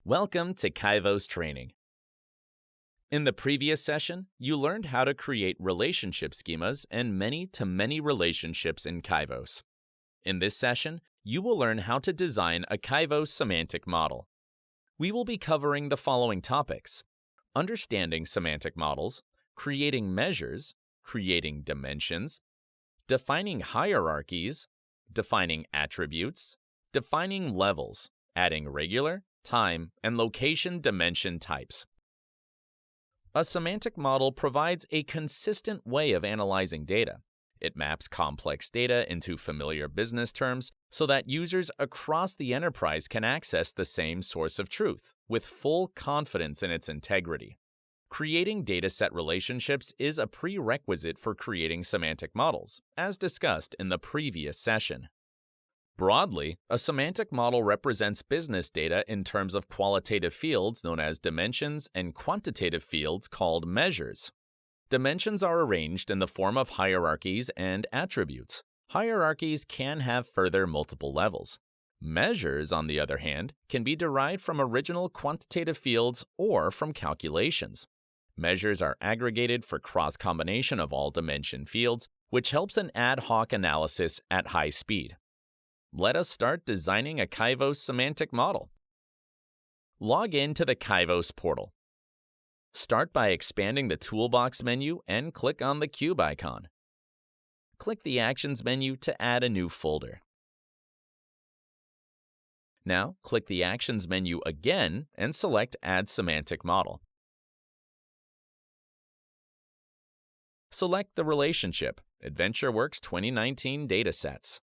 Welcome to Kyvos training. In the previous session, you learned how to create relationship schemas and many-to-many relationships in Kyvos. In this session, you will learn how to design a Kyvos semantic model. We will be covering the following topics: understanding semantic models, creating measures, creating dimensions, defining hierarchies, defining attributes, defining levels, adding regular, time, and location dimension types. A semantic model provides a consistent way of analyzing data. It maps complex data into familiar business terms so that users across the enterprise can access the same source of truth with full confidence in its integrity. Creating dataset relationships is a prerequisite for creating semantic models, as discussed in the previous session. Broadly, a semantic model represents business data in terms of qualitative fields known as dimensions and quantitative fields called measures. Dimensions are arranged in the form of hierarchies and attributes. Hierarchies can have further multiple levels. Measures, on the other hand, can be derived from original quantitative fields or from calculations. Measures are aggregated for cross-combination of all dimension fields, which helps in ad hoc analysis at high speed. Let us start designing a Kyvos semantic model. Log in to the Kyvos portal. Start by expanding the Toolbox menu and click on the cube icon. Click the Actions menu to add a new folder. Now, click the Actions menu again and select Add Semantic Model. Select the relationship, AdventureWorks 2019 Datasets.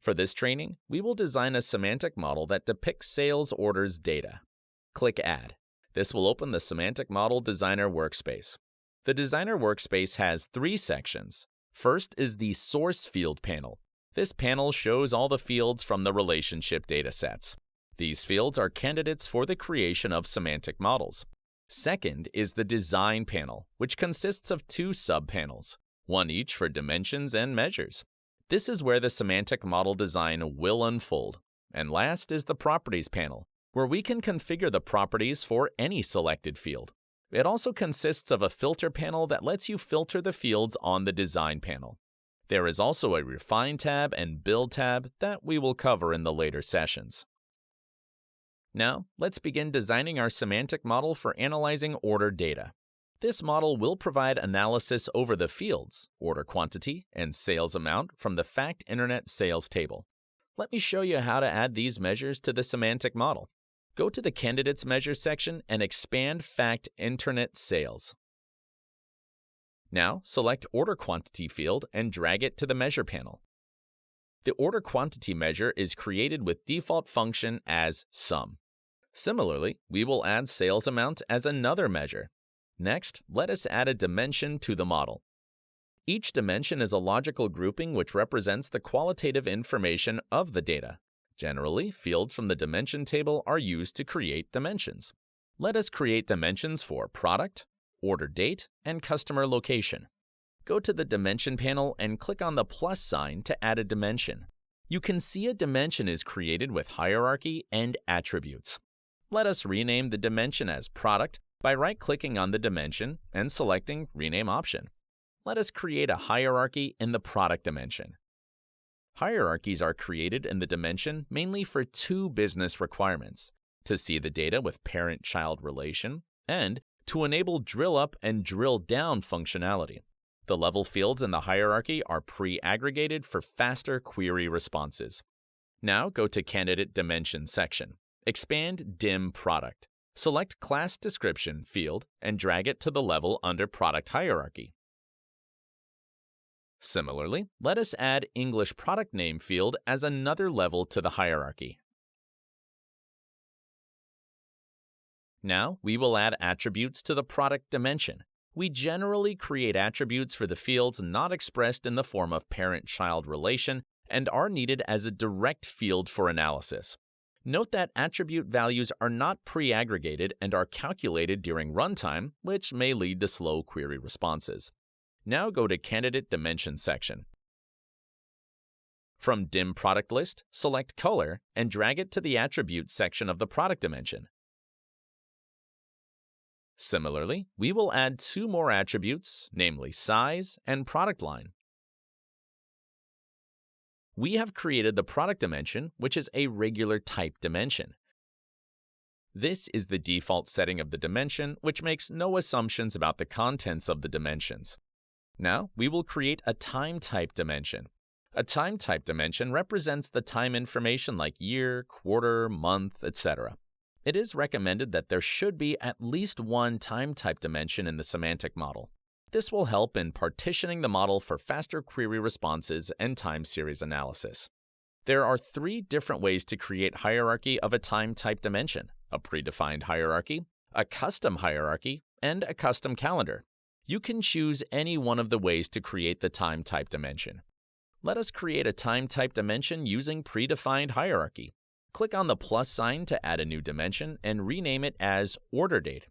For this training, we will design a semantic model that depicts sales orders data. Click Add. This will open the Semantic Model Designer workspace. The Designer workspace has three sections. First is the Source Field panel. This panel shows all the fields from the relationship datasets. These fields are candidates for the creation of semantic models. Second is the Design panel, which consists of two subpanels, one each for dimensions and measures. This is where the semantic model design will unfold. And last is the Properties panel, where we can configure the properties for any selected field. It also consists of a Filter panel that lets you filter the fields on the Design panel. There is also a Refine tab and Build tab that we will cover in the later sessions. Now, let's begin designing our semantic model for analyzing order data. This model will provide analysis over the fields, order quantity, and sales amount from the Fact Internet Sales table. Let me show you how to add these measures to the semantic model. Go to the Candidates Measure section and expand Fact Internet Sales. Now, select Order Quantity field and drag it to the Measure panel. The order quantity measure is created with default function as sum. Similarly, we will add sales amount as another measure. Next, let us add a dimension to the model. Each dimension is a logical grouping which represents the qualitative information of the data. Generally, fields from the dimension table are used to create dimensions. Let us create dimensions for product, order date, and customer location. Go to the Dimension panel and click on the plus sign to add a dimension. You can see a dimension is created with hierarchy and attributes. Let us rename the dimension as Product by right-clicking on the dimension and selecting Rename option. Let us create a hierarchy in the product dimension. Hierarchies are created in the dimension mainly for two business requirements: to see the data with parent-child relation and to enable drill-up and drill-down functionality. The level fields in the hierarchy are pre-aggregated for faster query responses. Now go to Candidate Dimension section. Expand Dim Product. Select Class Description field and drag it to the level under Product Hierarchy. Similarly, let us add English Product Name field as another level to the hierarchy. Now, we will add attributes to the product dimension. We generally create attributes for the fields not expressed in the form of parent-child relation and are needed as a direct field for analysis. Note that attribute values are not pre-aggregated and are calculated during runtime, which may lead to slow query responses. Now go to Candidate Dimension section. From Dim Product List, select Color and drag it to the Attributes section of the product dimension. Similarly, we will add two more attributes, namely size and product line. We have created the product dimension, which is a regular type dimension. This is the default setting of the dimension, which makes no assumptions about the contents of the dimensions. Now, we will create a time type dimension. A time type dimension represents the time information like year, quarter, month, etc. It is recommended that there should be at least one time type dimension in the semantic model. This will help in partitioning the model for faster query responses and time series analysis. There are three different ways to create hierarchy of a time type dimension: a predefined hierarchy, a custom hierarchy, and a custom calendar. You can choose any one of the ways to create the time type dimension. Let us create a time type dimension using predefined hierarchy. Click on the plus sign to add a new dimension and rename it as order date.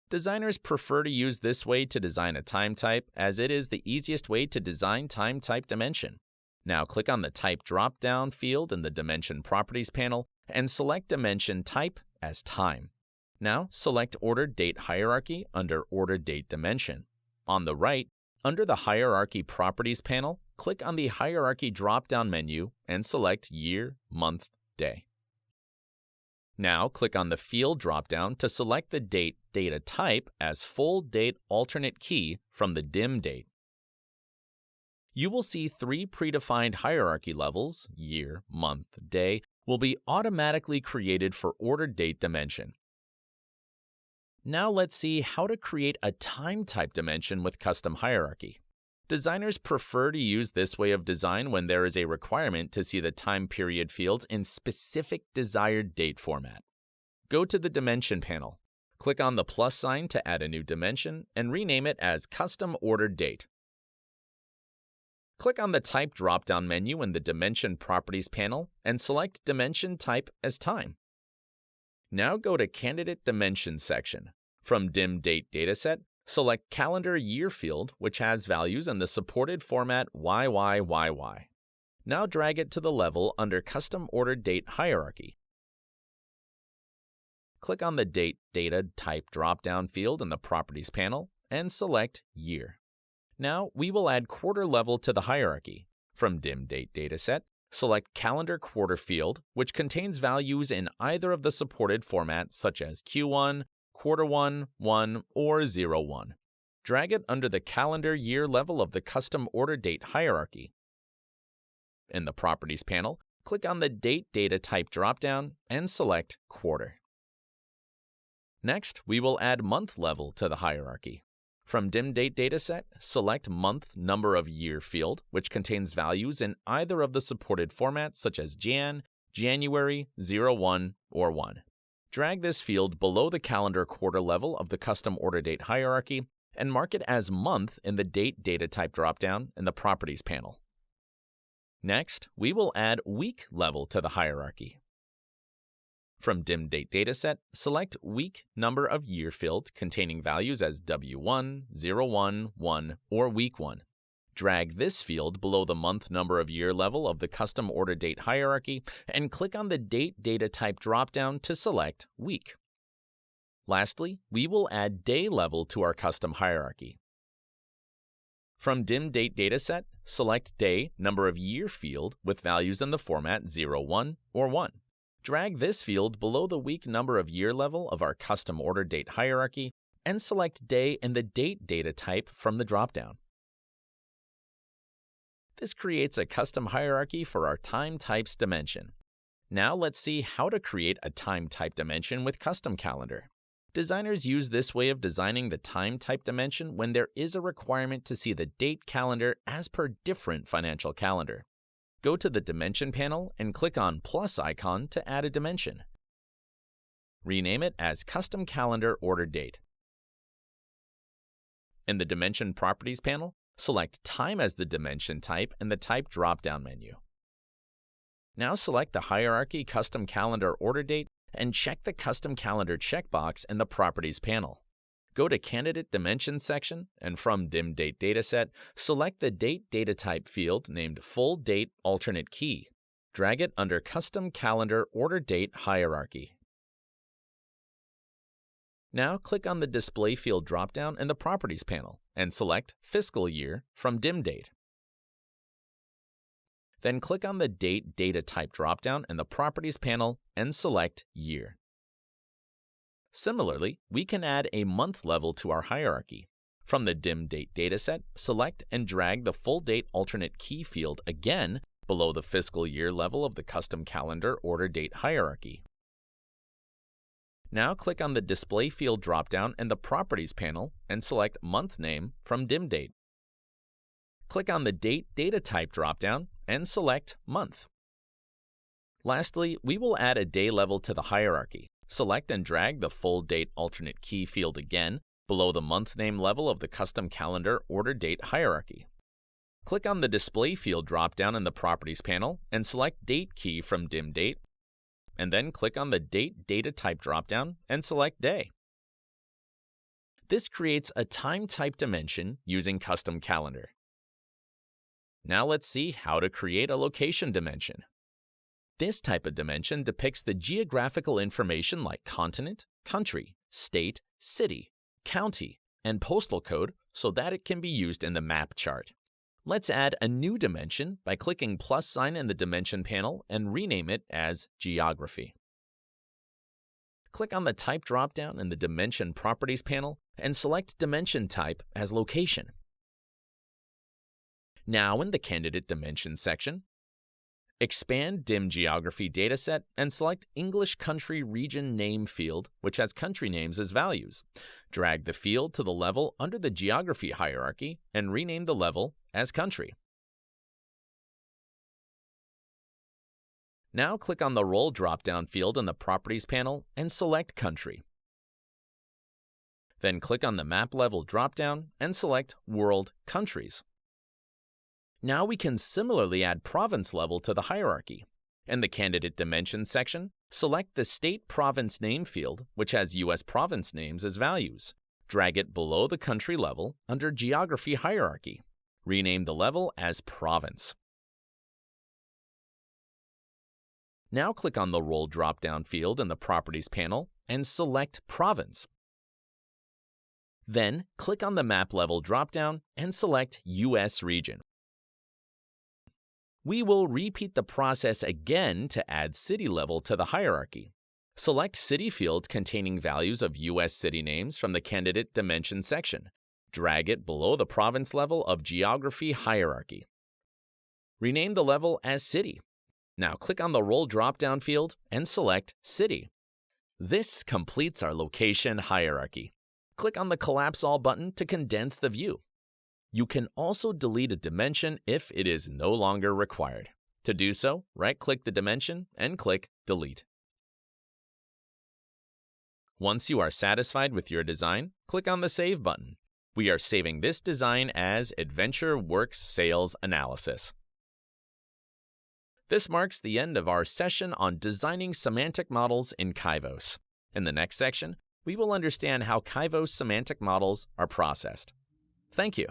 Designers prefer to use this way to design a time type, as it is the easiest way to design time type dimension. Now click on the Type drop-down field in the Dimension Properties panel and select Dimension Type as Time. Now select Order Date Hierarchy under Order Date Dimension. On the right, under the Hierarchy Properties panel, click on the Hierarchy drop-down menu and select Year, Month, Day. Now click on the Field drop-down to select the date data type as Full Date Alternate Key from the dim date. You will see three predefined hierarchy levels, year, month, day, will be automatically created for ordered date dimension. Now let's see how to create a time type dimension with custom hierarchy. Designers prefer to use this way of design when there is a requirement to see the time period fields in specific desired date format. Go to the Dimension panel. Click on the plus sign to add a new dimension and rename it as Custom Ordered Date. Click on the Type drop-down menu in the Dimension Properties panel and select Dimension Type as Time. Now go to Candidate Dimension section. From Dim Date Dataset, select Calendar Year field, which has values in the supported format YYYY. Now drag it to the level under Custom Ordered Date Hierarchy. Click on the Date Data Type drop-down field in the Properties panel and select Year. Now we will add quarter level to the hierarchy. From Dim Date Dataset, select Calendar Quarter field, which contains values in either of the supported formats such as Q1, Quarter 1, 1, or 01. Drag it under the Calendar Year level of the Custom Order Date hierarchy. In the Properties panel, click on the Date Data Type dropdown and select Quarter. Next, we will add month level to the hierarchy. From Dim Date Dataset, select Month Number of Year field, which contains values in either of the supported formats such as Jan, January, 01, or 1. Drag this field below the Calendar Quarter level of the Custom Order Date hierarchy and mark it as Month in the Date Data Type dropdown in the Properties panel. Next, we will add Week level to the hierarchy. From Dim Date Dataset, select Week Number of Year field containing values as W1, 01, 1, or Week 1. Drag this field below the Month Number of Year level of the Custom Order Date hierarchy and click on the Date Data Type dropdown to select Week. Lastly, we will add Day level to our custom hierarchy. From Dim Date Dataset, select Day Number of Year field with values in the format 01 or 1. Drag this field below the Week Number of Year level of our Custom Order Date hierarchy and select Day in the Date Data Type from the dropdown. This creates a custom hierarchy for our Time Types dimension. Now let's see how to create a Time Type dimension with Custom Calendar. Designers use this way of designing the Time Type dimension when there is a requirement to see the date calendar as per different financial calendar. Go to the Dimension panel and click on plus icon to add a dimension. Rename it as Custom Calendar Order Date. In the Dimension Properties panel, select Time as the dimension type in the Type drop-down menu. Now select the Hierarchy Custom Calendar Order Date and check the Custom Calendar checkbox in the Properties panel. Go to Candidate Dimension section and from Dim Date Dataset, select the Date Data Type field named Full Date Alternate Key. Drag it under Custom Calendar Order Date Hierarchy. Now click on the Display Field dropdown in the Properties panel and select Fiscal Year from Dim Date. Then click on the Date Data Type dropdown in the Properties panel and select Year. Similarly, we can add a month level to our hierarchy. From the Dim Date dataset, select and drag the Full Date Alternate Key field again below the fiscal year level of the Custom Calendar Order Date hierarchy. Now click on the Display Field dropdown in the Properties panel and select Month Name from Dim Date. Click on the Date Data Type dropdown and select Month. Lastly, we will add a day level to the hierarchy. Select and drag the Full Date Alternate Key field again below the month name level of the Custom Calendar Order Date hierarchy. Click on the Display Field dropdown in the Properties panel and select Date Key from Dim Date, and then click on the Date Data Type dropdown and select Day. This creates a time type dimension using Custom Calendar. Now let's see how to create a location dimension. This type of dimension depicts the geographical information like continent, country, state, city, county, and postal code so that it can be used in the map chart. Let's add a new dimension by clicking plus sign in the Dimension panel and rename it as Geography. Click on the Type dropdown in the Dimension Properties panel and select Dimension Type as Location. Now in the Candidate Dimensions section, expand Dim Geography dataset and select English Country Region Name field, which has country names as values. Drag the field to the level under the Geography hierarchy and rename the level as Country. Now click on the Role drop-down field in the Properties panel and select Country. Then click on the Map Level drop-down and select World Countries. Now we can similarly add province level to the hierarchy. In the Candidate Dimensions section, select the State Province Name field, which has U.S. province names as values. Drag it below the country level under Geography hierarchy. Rename the level as Province. Now click on the Role drop-down field in the Properties panel and select Province. Then click on the Map Level drop-down and select U.S. Region. We will repeat the process again to add city level to the hierarchy. Select City field containing values of U.S. city names from the Candidate Dimensions section. Drag it below the province level of Geography hierarchy. Rename the level as City. Now click on the Role drop-down field and select City. This completes our location hierarchy. Click on the Collapse All button to condense the view. You can also delete a dimension if it is no longer required. To do so, right-click the dimension and click Delete. Once you are satisfied with your design, click on the Save button. We are saving this design as Adventure Works Sales Analysis. This marks the end of our session on designing semantic models in Kyvos. In the next section, we will understand how Kyvos semantic models are processed. Thank you.